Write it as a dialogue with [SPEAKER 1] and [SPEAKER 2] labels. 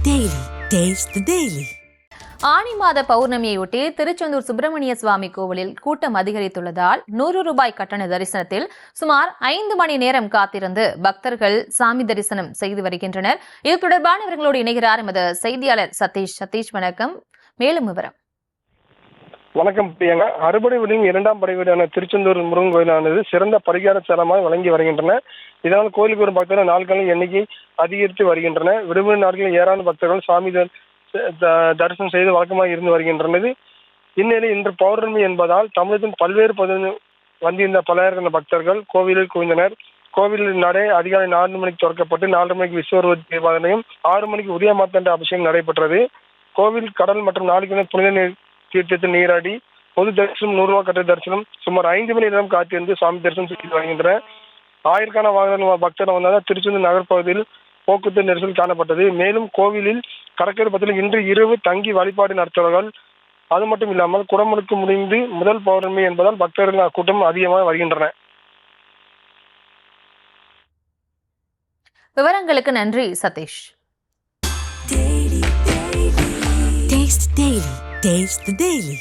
[SPEAKER 1] Daily. Taste the Daily.
[SPEAKER 2] ஆனி மாத பௌர்ணமியையொட்டி திருச்செந்தூர் சுப்பிரமணிய சுவாமி கோவிலில் கூட்டம் அதிகரித்துள்ளதால் 100 ரூபாய் கட்டண தரிசனத்தில் சுமார் 5 மணி நேரம் காத்திருந்து பக்தர்கள் சாமி தரிசனம் செய்து வருகின்றனர். இது தொடர்பானவர்களோடு இணைகிறார் எமது செய்தியாளர் சதீஷ். சதீஷ், வணக்கம். மேலும் விவரம்.
[SPEAKER 3] வணக்கம் பிரியங்கா. அறுபடை வீடின் 2ஆம் படை வீடான திருச்செந்தூர் முருகன் கோயிலானது சிறந்த பரிகார தலமாக வழங்கி வருகின்றன. இதனால் கோயிலுக்கு வரும் பக்தர்கள் நாட்களின் எண்ணிக்கை அதிகரித்து வருகின்றன. விடுமுறை நாட்களில் ஏராளமான பக்தர்கள் சாமி தரிசனம் செய்து வழக்கமாக இருந்து வருகின்றனர். இந்நிலையில் இன்று பௌர்ணமி என்பதால் தமிழகத்தின் பல்வேறு பகுதிகளில் வந்திருந்த பல்லாயிரக்கணக்கான பக்தர்கள் கோவிலில் குவிந்தனர். கோவிலில் நடை அதிகாலை 4 மணிக்கு திறக்கப்பட்டு 4 மணிக்கு விஸ்வரூப தீபாவளியும் 6 மணிக்கு உதய மார்த்தாண்ட அபிஷேகம் நடைபெற்றது. கோவில், கடல் மற்றும் 4 கிலோமீட்டர் புனித நீர் தீர்த்தத்தில் நீராடி பொது தரிசனம் 100 ரூபாய் கட்டண தரிசனம் சுமார் 5 மணி நேரம் காத்திருந்து சாமி தரிசனம் செய்து வருகின்றன. ஆயிரக்கணக்கான வாகன பக்தர்கள் வந்தால் திருச்செந்தூர் நகர் பகுதியில் போக்குவரத்து நெரிசல் காணப்பட்டது. மேலும் கோவிலில் கடற்கரை பகுதியில் இன்று இரவு தங்கி வழிபாடு நடத்துவார்கள். அது மட்டும் இல்லாமல் குடமுழுக்கு முடிந்து முதல் பௌர்ணமி என்பதால் பக்தர்கள் கூட்டம் அதிகமாக வருகின்றன.
[SPEAKER 2] விவரங்களுக்கு நன்றி சதீஷ்.
[SPEAKER 1] Taste the Daily.